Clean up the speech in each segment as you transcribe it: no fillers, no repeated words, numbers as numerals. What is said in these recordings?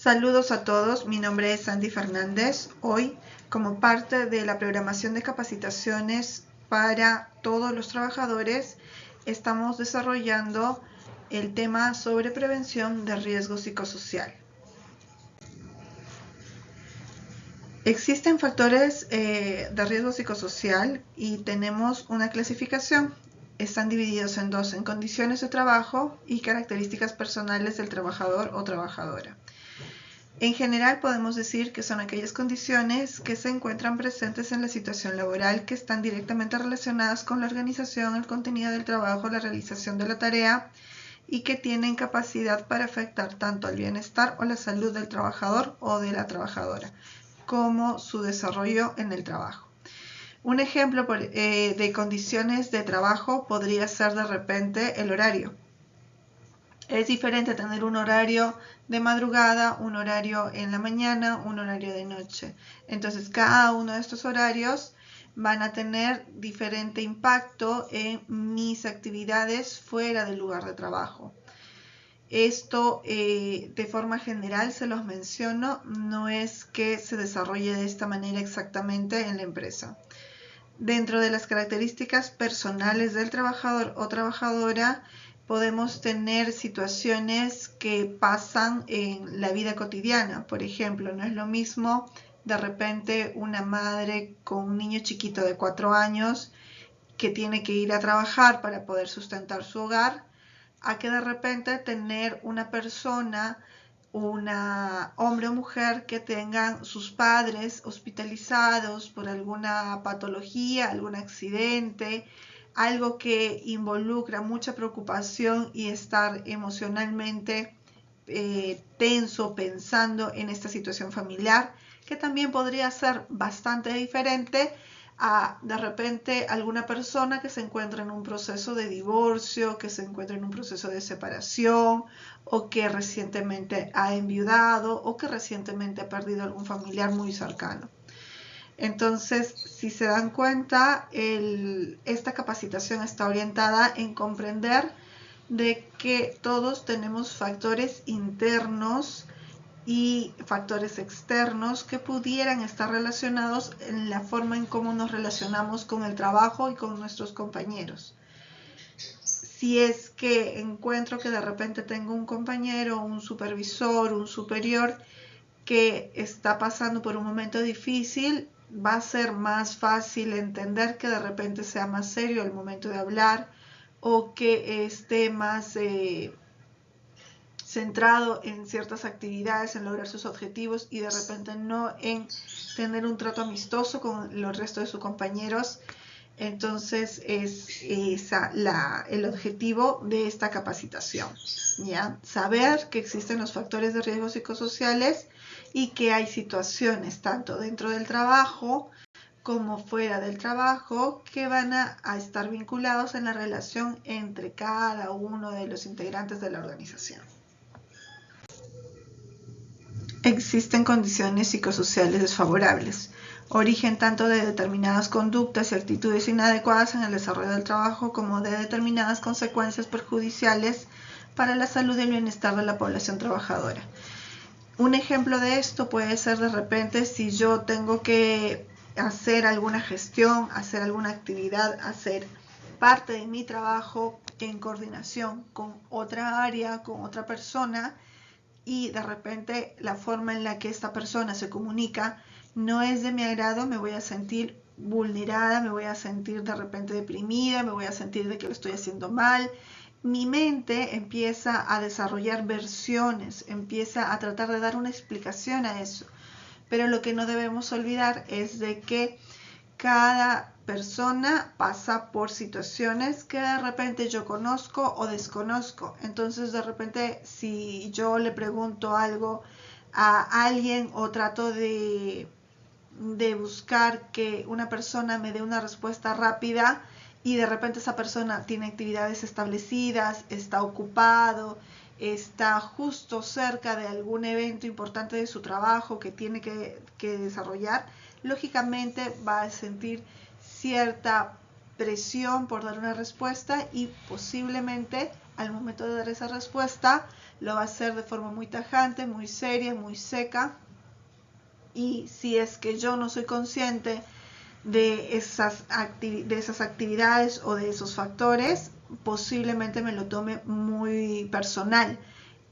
Saludos a todos, mi nombre es Sandy Fernández. Hoy, como parte de la programación de capacitaciones para todos los trabajadores, estamos desarrollando el tema sobre prevención de riesgo psicosocial. Existen factores de riesgo psicosocial y tenemos una clasificación. Están divididos en dos, en condiciones de trabajo y características personales del trabajador o trabajadora. En general podemos decir que son aquellas condiciones que se encuentran presentes en la situación laboral que están directamente relacionadas con la organización, el contenido del trabajo, la realización de la tarea y que tienen capacidad para afectar tanto al bienestar o la salud del trabajador o de la trabajadora, como su desarrollo en el trabajo. Un ejemplo de condiciones de trabajo podría ser de repente el horario. Es diferente tener un horario de madrugada, un horario en la mañana, un horario de noche. Entonces, cada uno de estos horarios van a tener diferente impacto en mis actividades fuera del lugar de trabajo. Esto de forma general se los menciono, no es que se desarrolle de esta manera exactamente en la empresa. Dentro de las características personales del trabajador o trabajadora, podemos tener situaciones que pasan en la vida cotidiana. Por ejemplo, no es lo mismo de repente una madre con un niño chiquito de 4 años que tiene que ir a trabajar para poder sustentar su hogar, a que de repente tener una persona, una hombre o mujer que tengan sus padres hospitalizados por alguna patología, algún accidente, algo que involucra mucha preocupación y estar emocionalmente tenso pensando en esta situación familiar, que también podría ser bastante diferente a de repente alguna persona que se encuentra en un proceso de divorcio, que se encuentra en un proceso de separación o que recientemente ha enviudado o que recientemente ha perdido algún familiar muy cercano. Entonces, si se dan cuenta, esta capacitación está orientada en comprender de que todos tenemos factores internos y factores externos que pudieran estar relacionados en la forma en cómo nos relacionamos con el trabajo y con nuestros compañeros. Si es que encuentro que de repente tengo un compañero, un supervisor, un superior que está pasando por un momento difícil, va a ser más fácil entender que de repente sea más serio el momento de hablar o que esté más centrado en ciertas actividades, en lograr sus objetivos y de repente no en tener un trato amistoso con los restos de sus compañeros. Entonces es el objetivo de esta capacitación, ¿ya? Saber que existen los factores de riesgo psicosociales y que hay situaciones tanto dentro del trabajo como fuera del trabajo que van a estar vinculados en la relación entre cada uno de los integrantes de la organización. Existen condiciones psicosociales desfavorables, origen tanto de determinadas conductas y actitudes inadecuadas en el desarrollo del trabajo como de determinadas consecuencias perjudiciales para la salud y el bienestar de la población trabajadora. Un ejemplo de esto puede ser de repente si yo tengo que hacer alguna gestión, hacer alguna actividad, hacer parte de mi trabajo en coordinación con otra área, con otra persona, y de repente la forma en la que esta persona se comunica no es de mi agrado, me voy a sentir vulnerada, me voy a sentir de repente deprimida, me voy a sentir de que lo estoy haciendo mal. Mi mente empieza a desarrollar versiones, empieza a tratar de dar una explicación a eso. Pero lo que no debemos olvidar es de que cada persona pasa por situaciones que de repente yo conozco o desconozco. Entonces de repente si yo le pregunto algo a alguien o trato de buscar que una persona me dé una respuesta rápida y de repente esa persona tiene actividades establecidas, está ocupado, está justo cerca de algún evento importante de su trabajo que tiene que desarrollar, lógicamente va a sentir cierta presión por dar una respuesta y posiblemente al momento de dar esa respuesta lo va a hacer de forma muy tajante, muy seria, muy seca. Y si es que yo no soy consciente de esas actividades o de esos factores, posiblemente me lo tome muy personal.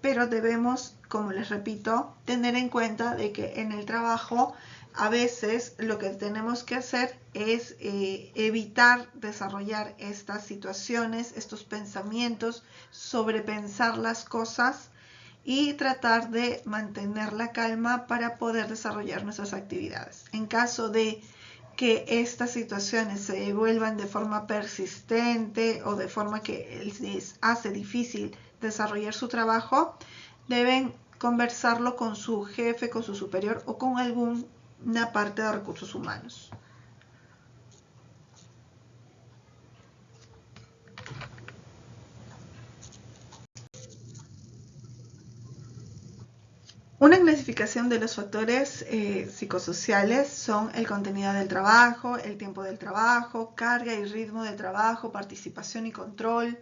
Pero debemos, como les repito, tener en cuenta de que en el trabajo a veces lo que tenemos que hacer es evitar desarrollar estas situaciones, estos pensamientos, sobrepensar las cosas y tratar de mantener la calma para poder desarrollar nuestras actividades. En caso de que estas situaciones se vuelvan de forma persistente o de forma que les hace difícil desarrollar su trabajo, deben conversarlo con su jefe, con su superior o con alguna parte de recursos humanos. Una clasificación de los factores psicosociales son el contenido del trabajo, el tiempo del trabajo, carga y ritmo del trabajo, participación y control,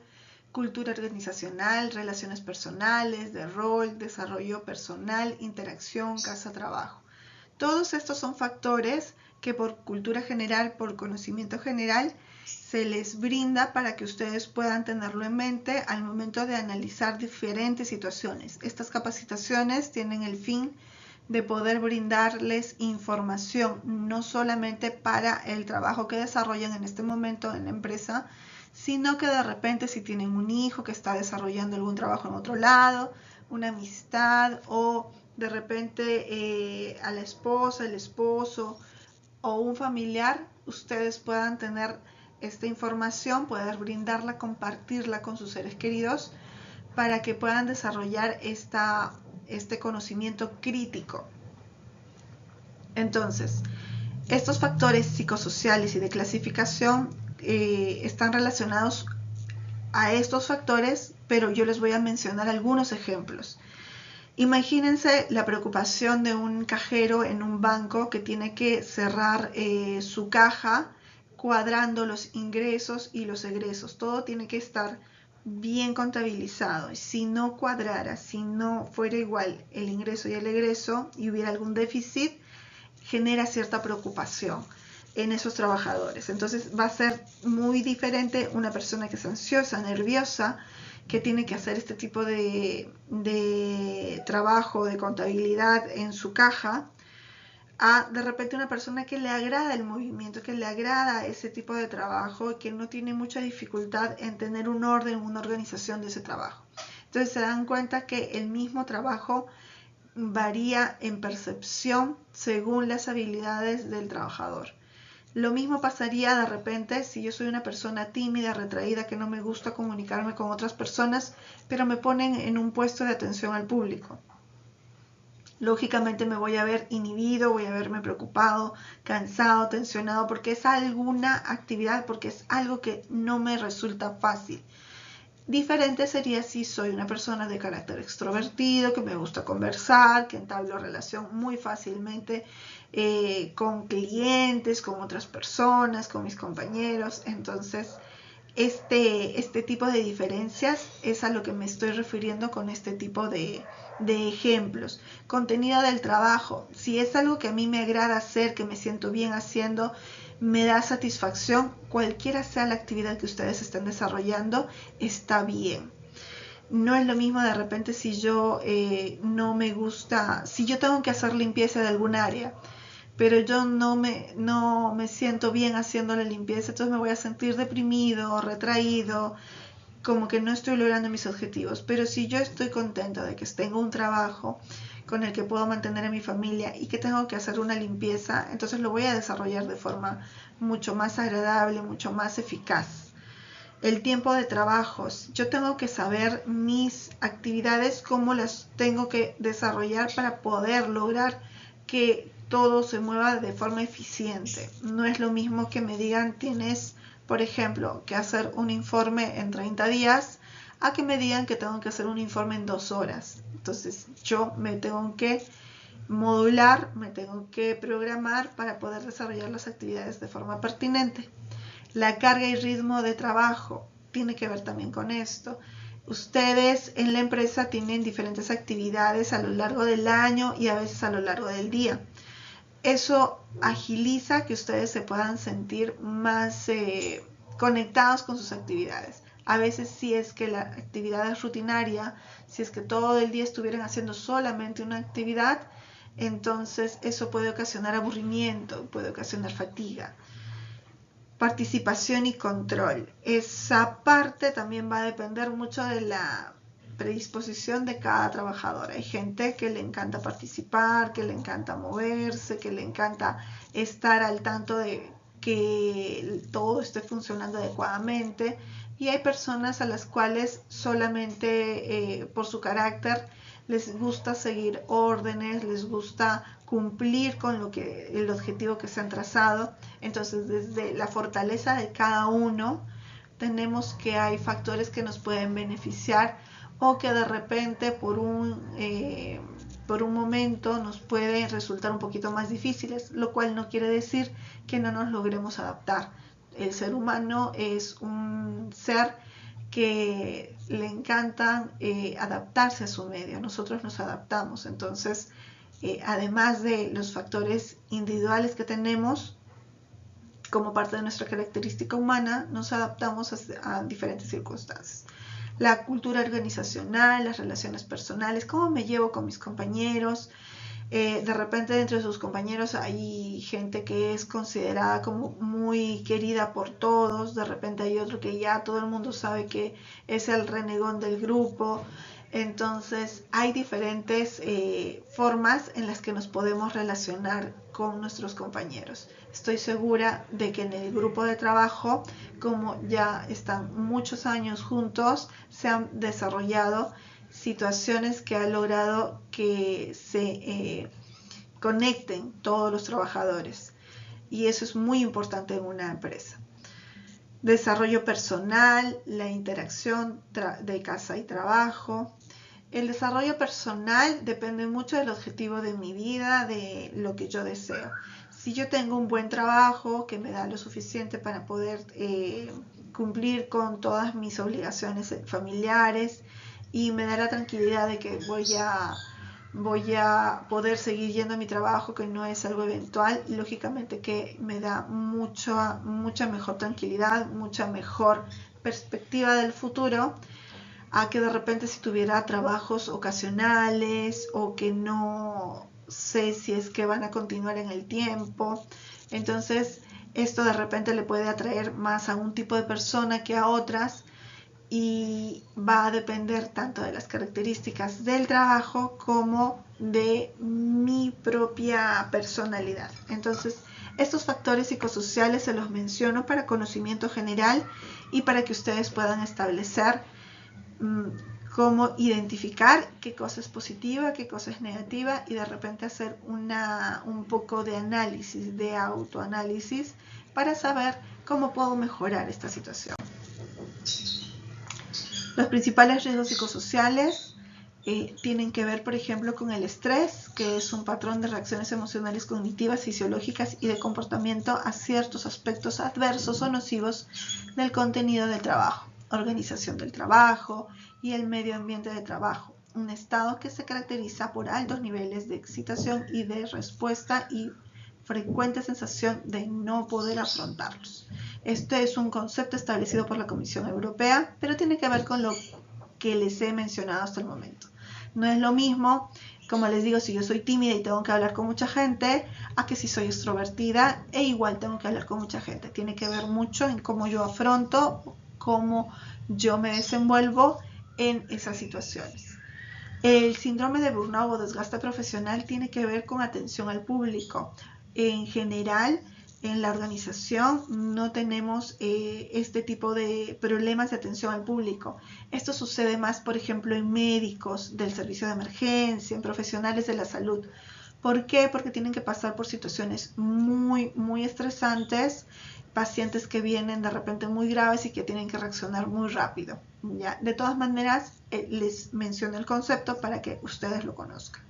cultura organizacional, relaciones personales, de rol, desarrollo personal, interacción, casa-trabajo. Todos estos son factores que por cultura general, por conocimiento general, se les brinda para que ustedes puedan tenerlo en mente al momento de analizar diferentes situaciones. Estas capacitaciones tienen el fin de poder brindarles información, no solamente para el trabajo que desarrollan en este momento en la empresa, sino que de repente si tienen un hijo que está desarrollando algún trabajo en otro lado, una amistad o de repente a la esposa, el esposo o un familiar, ustedes puedan tener esta información, poder brindarla, compartirla con sus seres queridos para que puedan desarrollar este conocimiento crítico. Entonces, estos factores psicosociales y de clasificación están relacionados a estos factores, pero yo les voy a mencionar algunos ejemplos. Imagínense la preocupación de un cajero en un banco que tiene que cerrar su caja cuadrando los ingresos y los egresos. Todo tiene que estar bien contabilizado. Si no cuadrara, si no fuera igual el ingreso y el egreso y hubiera algún déficit, genera cierta preocupación en esos trabajadores. Entonces va a ser muy diferente una persona que es ansiosa, nerviosa, que tiene que hacer este tipo de trabajo de contabilidad en su caja, a de repente una persona que le agrada el movimiento, que le agrada ese tipo de trabajo y que no tiene mucha dificultad en tener un orden, una organización de ese trabajo. Entonces se dan cuenta que el mismo trabajo varía en percepción según las habilidades del trabajador. Lo mismo pasaría de repente si yo soy una persona tímida, retraída, que no me gusta comunicarme con otras personas, pero me ponen en un puesto de atención al público. Lógicamente me voy a ver inhibido, voy a verme preocupado, cansado, tensionado, porque es alguna actividad, porque es algo que no me resulta fácil. Diferente sería si soy una persona de carácter extrovertido, que me gusta conversar, que entablo relación muy fácilmente con clientes, con otras personas, con mis compañeros. Entonces, este tipo de diferencias es a lo que me estoy refiriendo con este tipo de ejemplos. Contenido del trabajo. Si es algo que a mí me agrada hacer, que me siento bien haciendo, me da satisfacción, cualquiera sea la actividad que ustedes estén desarrollando, está bien. No es lo mismo de repente si yo no me gusta, si yo tengo que hacer limpieza de algún área, pero yo no me siento bien haciendo la limpieza, entonces me voy a sentir deprimido, retraído, como que no estoy logrando mis objetivos. Pero si yo estoy contenta de que tengo un trabajo con el que puedo mantener a mi familia y que tengo que hacer una limpieza, entonces lo voy a desarrollar de forma mucho más agradable, mucho más eficaz. El tiempo de trabajos. Yo tengo que saber mis actividades, cómo las tengo que desarrollar para poder lograr que todo se mueva de forma eficiente. No es lo mismo que me digan tienes, por ejemplo, que hacer un informe en 30 días, a que me digan que tengo que hacer un informe en 2 horas. Entonces yo me tengo que modular, me tengo que programar para poder desarrollar las actividades de forma pertinente. La carga y ritmo de trabajo tiene que ver también con esto. Ustedes en la empresa tienen diferentes actividades a lo largo del año y a veces a lo largo del día. Eso agiliza que ustedes se puedan sentir más conectados con sus actividades. A veces si es que la actividad es rutinaria, si es que todo el día estuvieran haciendo solamente una actividad, entonces eso puede ocasionar aburrimiento, puede ocasionar fatiga. Participación y control. Esa parte también va a depender mucho de la predisposición de cada trabajador. Hay gente que le encanta participar, que le encanta moverse, que le encanta estar al tanto de que todo esté funcionando adecuadamente, y hay personas a las cuales solamente por su carácter les gusta seguir órdenes, les gusta cumplir con el objetivo que se han trazado. Entonces, desde la fortaleza de cada uno, tenemos que hay factores que nos pueden beneficiar o que de repente por un momento nos pueden resultar un poquito más difíciles, lo cual no quiere decir que no nos logremos adaptar. El ser humano es un ser que le encanta adaptarse a su medio. Nosotros nos adaptamos. Entonces, además de los factores individuales que tenemos como parte de nuestra característica humana, nos adaptamos a diferentes circunstancias. La cultura organizacional, las relaciones personales, cómo me llevo con mis compañeros. De repente dentro de sus compañeros hay gente que es considerada como muy querida por todos, de repente hay otro que ya todo el mundo sabe que es el renegón del grupo. Entonces hay diferentes formas en las que nos podemos relacionar con nuestros compañeros. Estoy segura de que en el grupo de trabajo, como ya están muchos años juntos, se han desarrollado situaciones que han logrado que se conecten todos los trabajadores, y eso es muy importante en una empresa. Desarrollo personal, la interacción de casa y trabajo. El desarrollo personal depende mucho del objetivo de mi vida, de lo que yo deseo. Si yo tengo un buen trabajo que me da lo suficiente para poder cumplir con todas mis obligaciones familiares y me da la tranquilidad de que voy a poder seguir yendo a mi trabajo, que no es algo eventual, lógicamente que me da mucha mejor tranquilidad, mucha mejor perspectiva del futuro, a que de repente si tuviera trabajos ocasionales o que no sé si es que van a continuar en el tiempo. Entonces esto de repente le puede atraer más a un tipo de persona que a otras, y va a depender tanto de las características del trabajo como de mi propia personalidad. Entonces, estos factores psicosociales se los menciono para conocimiento general y para que ustedes puedan establecer cómo identificar qué cosa es positiva, qué cosa es negativa, y de repente hacer un poco de análisis, de autoanálisis, para saber cómo puedo mejorar esta situación. Los principales riesgos psicosociales tienen que ver, por ejemplo, con el estrés, que es un patrón de reacciones emocionales, cognitivas, fisiológicas y de comportamiento a ciertos aspectos adversos o nocivos del contenido del trabajo, organización del trabajo y el medio ambiente de trabajo. Un estado que se caracteriza por altos niveles de excitación y de respuesta y frecuente sensación de no poder afrontarlos. Este es un concepto establecido por la Comisión Europea, pero tiene que ver con lo que les he mencionado hasta el momento. No es lo mismo, como les digo, si yo soy tímida y tengo que hablar con mucha gente, a que si soy extrovertida e igual tengo que hablar con mucha gente. Tiene que ver mucho en cómo yo afronto, cómo yo me desenvuelvo en esas situaciones. El síndrome de burnout o desgaste profesional tiene que ver con atención al público. En general, en la organización no tenemos este tipo de problemas de atención al público. Esto sucede más, por ejemplo, en médicos del servicio de emergencia, en profesionales de la salud. ¿Por qué? Porque tienen que pasar por situaciones muy estresantes, pacientes que vienen de repente muy graves y que tienen que reaccionar muy rápido. ¿Ya? De todas maneras, les menciono el concepto para que ustedes lo conozcan.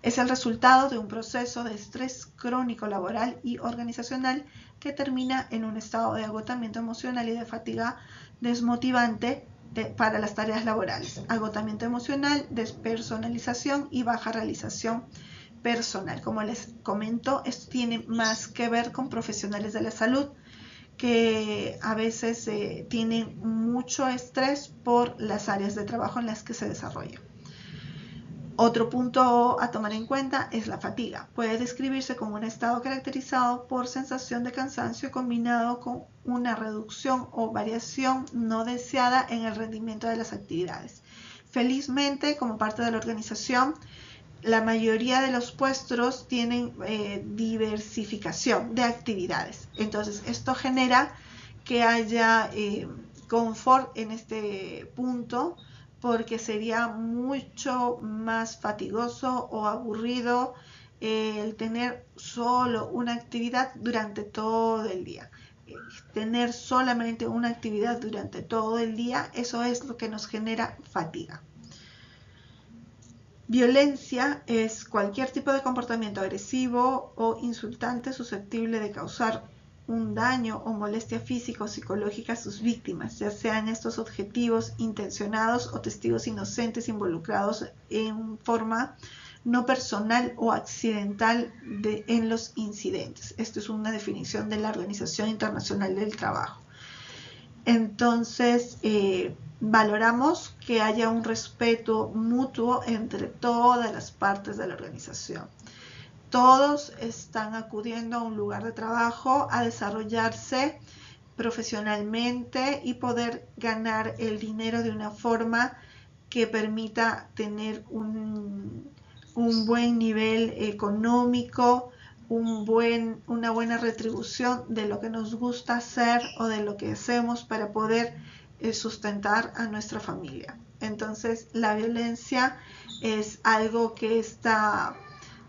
Es el resultado de un proceso de estrés crónico laboral y organizacional que termina en un estado de agotamiento emocional y de fatiga desmotivante para las tareas laborales. Agotamiento emocional, despersonalización y baja realización personal. Como les comento, esto tiene más que ver con profesionales de la salud que a veces tienen mucho estrés por las áreas de trabajo en las que se desarrolla. Otro punto a tomar en cuenta es la fatiga. Puede describirse como un estado caracterizado por sensación de cansancio combinado con una reducción o variación no deseada en el rendimiento de las actividades. Felizmente, como parte de la organización, la mayoría de los puestos tienen diversificación de actividades. Entonces, esto genera que haya confort en este punto, porque sería mucho más fatigoso o aburrido el tener solo una actividad durante todo el día. Tener solamente una actividad durante todo el día, eso es lo que nos genera fatiga. Violencia es cualquier tipo de comportamiento agresivo o insultante susceptible de causar un daño o molestia física o psicológica a sus víctimas, ya sean estos objetivos intencionados o testigos inocentes involucrados en forma no personal o accidental en los incidentes. Esto es una definición de la Organización Internacional del Trabajo. Entonces, valoramos que haya un respeto mutuo entre todas las partes de la organización. Todos están acudiendo a un lugar de trabajo a desarrollarse profesionalmente y poder ganar el dinero de una forma que permita tener un buen nivel económico, una buena retribución de lo que nos gusta hacer o de lo que hacemos para poder sustentar a nuestra familia. Entonces, la violencia es algo que está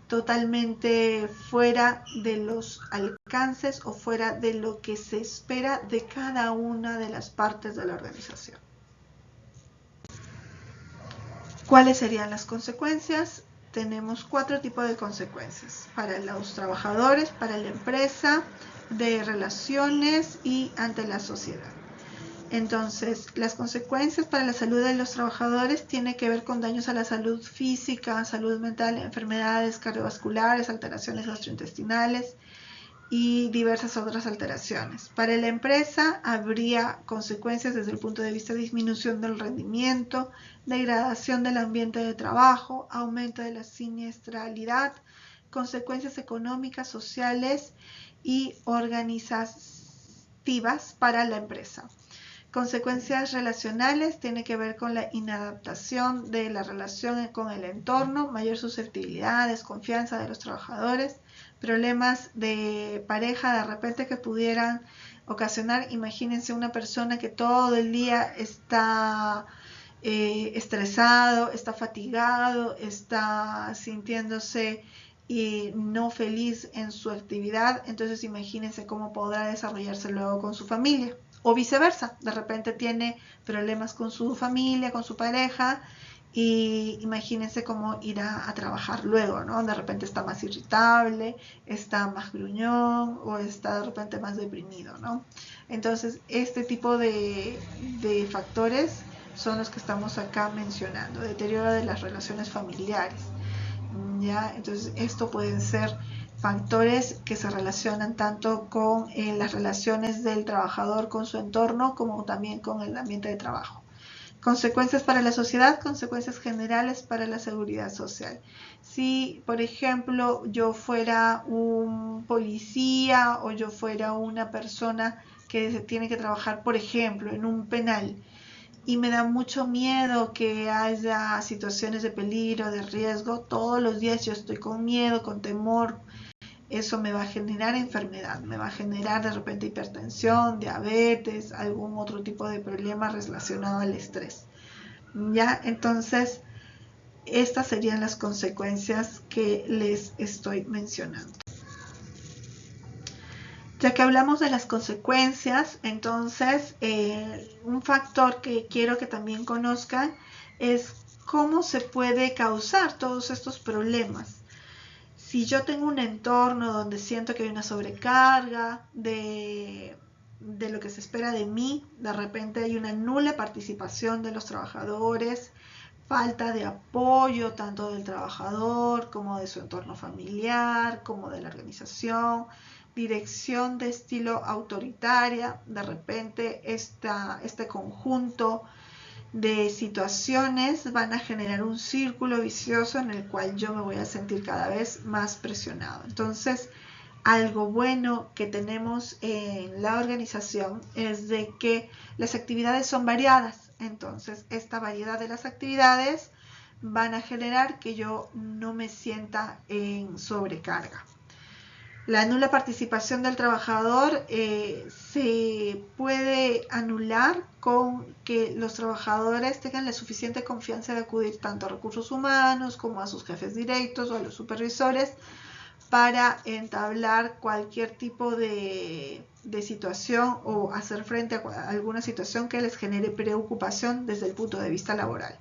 totalmente fuera de los alcances o fuera de lo que se espera de cada una de las partes de la organización. ¿Cuáles serían las consecuencias? Tenemos 4 tipos de consecuencias: para los trabajadores, para la empresa, de relaciones y ante la sociedad. Entonces, las consecuencias para la salud de los trabajadores tienen que ver con daños a la salud física, salud mental, enfermedades cardiovasculares, alteraciones gastrointestinales y diversas otras alteraciones. Para la empresa habría consecuencias desde el punto de vista de disminución del rendimiento, degradación del ambiente de trabajo, aumento de la siniestralidad, consecuencias económicas, sociales y organizativas para la empresa. Consecuencias relacionales tiene que ver con la inadaptación de la relación con el entorno, mayor susceptibilidad, desconfianza de los trabajadores, problemas de pareja de repente que pudieran ocasionar. Imagínense una persona que todo el día está estresado, está fatigado, está sintiéndose no feliz en su actividad. Entonces imagínense cómo podrá desarrollarse luego con su familia. O viceversa, de repente tiene problemas con su familia, con su pareja, y imagínense cómo irá a trabajar luego, ¿no? De repente está más irritable, está más gruñón o está de repente más deprimido, ¿no? Entonces, este tipo de factores son los que estamos acá mencionando: deterioro de las relaciones familiares, ¿ya? Entonces, esto pueden ser factores que se relacionan tanto con las relaciones del trabajador con su entorno como también con el ambiente de trabajo. Consecuencias para la sociedad, consecuencias generales para la seguridad social. Si, por ejemplo, yo fuera un policía o yo fuera una persona que tiene que trabajar, por ejemplo, en un penal, y me da mucho miedo que haya situaciones de peligro, de riesgo, todos los días yo estoy con miedo, con temor. Eso me va a generar enfermedad, me va a generar de repente hipertensión, diabetes, algún otro tipo de problema relacionado al estrés. ¿Ya? Entonces, estas serían las consecuencias que les estoy mencionando. Ya que hablamos de las consecuencias, entonces un factor que quiero que también conozcan es cómo se puede causar todos estos problemas. Si yo tengo un entorno donde siento que hay una sobrecarga de de lo que se espera de mí. De repente hay una nula participación de los trabajadores, falta de apoyo tanto del trabajador como de su entorno familiar, como de la organización, dirección de estilo autoritaria. De repente este conjunto de situaciones van a generar un círculo vicioso en el cual yo me voy a sentir cada vez más presionado. Entonces, algo bueno que tenemos en la organización es de que las actividades son variadas. Entonces, esta variedad de las actividades van a generar que yo no me sienta en sobrecarga. La nula participación del trabajador se puede anular con que los trabajadores tengan la suficiente confianza de acudir tanto a recursos humanos como a sus jefes directos o a los supervisores para entablar cualquier tipo de situación o hacer frente a alguna situación que les genere preocupación desde el punto de vista laboral.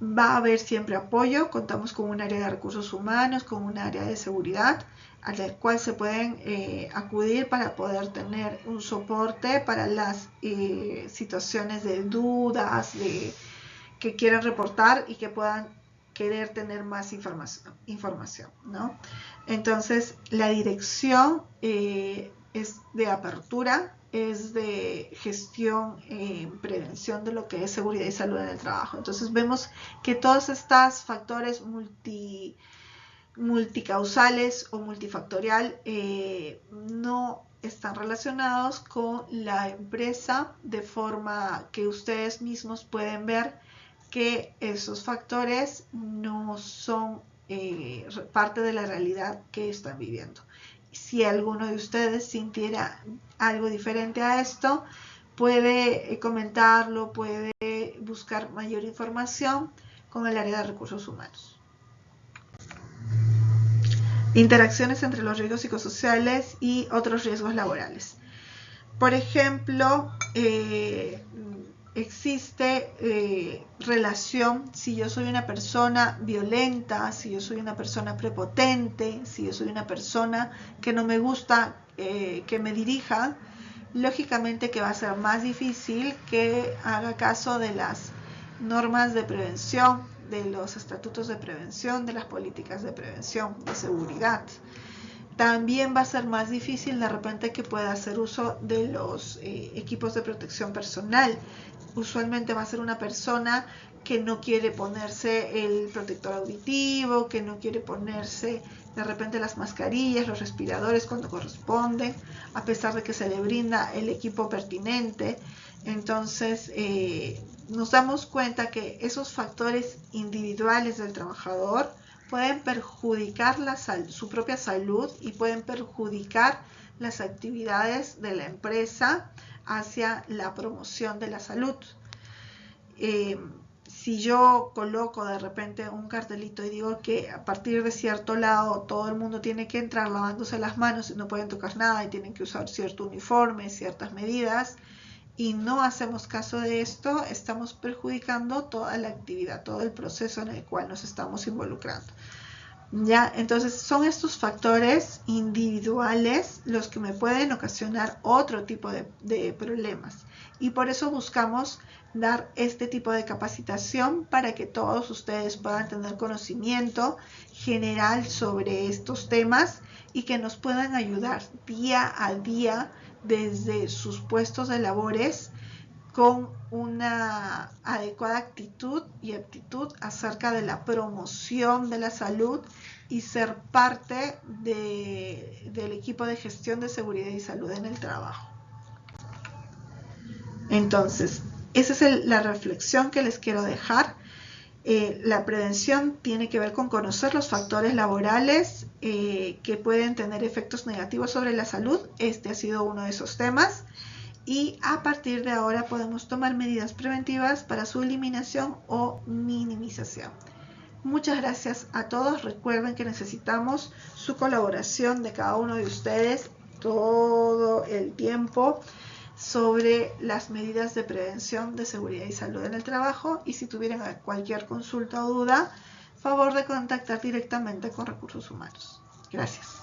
Va a haber siempre apoyo, contamos con un área de recursos humanos, con un área de seguridad, al cual se pueden acudir para poder tener un soporte para las situaciones de dudas, que quieran reportar y que puedan querer tener más información, ¿no? Entonces, la dirección es de apertura, es de gestión, prevención de lo que es seguridad y salud en el trabajo. Entonces vemos que todos estos factores multicausales o multifactorial no están relacionados con la empresa, de forma que ustedes mismos pueden ver que esos factores no son parte de la realidad que están viviendo. Si alguno de ustedes sintiera algo diferente a esto, puede comentarlo, puede buscar mayor información con el área de recursos humanos. Interacciones entre los riesgos psicosociales y otros riesgos laborales. Por ejemplo, existe relación si yo soy una persona violenta, si yo soy una persona prepotente, si yo soy una persona que no me gusta que me dirija, lógicamente que va a ser más difícil que haga caso de las normas de prevención, de los estatutos de prevención, de las políticas de prevención, de seguridad. También va a ser más difícil de repente que pueda hacer uso de los equipos de protección personal. Usualmente va a ser una persona que no quiere ponerse el protector auditivo, que no quiere ponerse de repente las mascarillas, los respiradores cuando corresponde, a pesar de que se le brinda el equipo pertinente. Entonces, nos damos cuenta que esos factores individuales del trabajador pueden perjudicar su propia salud y pueden perjudicar las actividades de la empresa hacia la promoción de la salud. Si yo coloco de repente un cartelito y digo que a partir de cierto lado todo el mundo tiene que entrar lavándose las manos y no pueden tocar nada y tienen que usar cierto uniforme, ciertas medidas, y no hacemos caso de esto, estamos perjudicando toda la actividad, todo el proceso en el cual nos estamos involucrando. ¿Ya? Entonces son estos factores individuales los que me pueden ocasionar otro tipo de problemas, y por eso buscamos dar este tipo de capacitación para que todos ustedes puedan tener conocimiento general sobre estos temas y que nos puedan ayudar día a día desde sus puestos de labores con una adecuada actitud y aptitud acerca de la promoción de la salud y ser parte del equipo de gestión de seguridad y salud en el trabajo. Entonces, esa es la reflexión que les quiero dejar. La prevención tiene que ver con conocer los factores laborales que pueden tener efectos negativos sobre la salud. Este ha sido uno de esos temas. Y a partir de ahora podemos tomar medidas preventivas para su eliminación o minimización. Muchas gracias a todos. Recuerden que necesitamos su colaboración de cada uno de ustedes todo el tiempo sobre las medidas de prevención de seguridad y salud en el trabajo, y si tuvieran cualquier consulta o duda, favor de contactar directamente con Recursos Humanos. Gracias.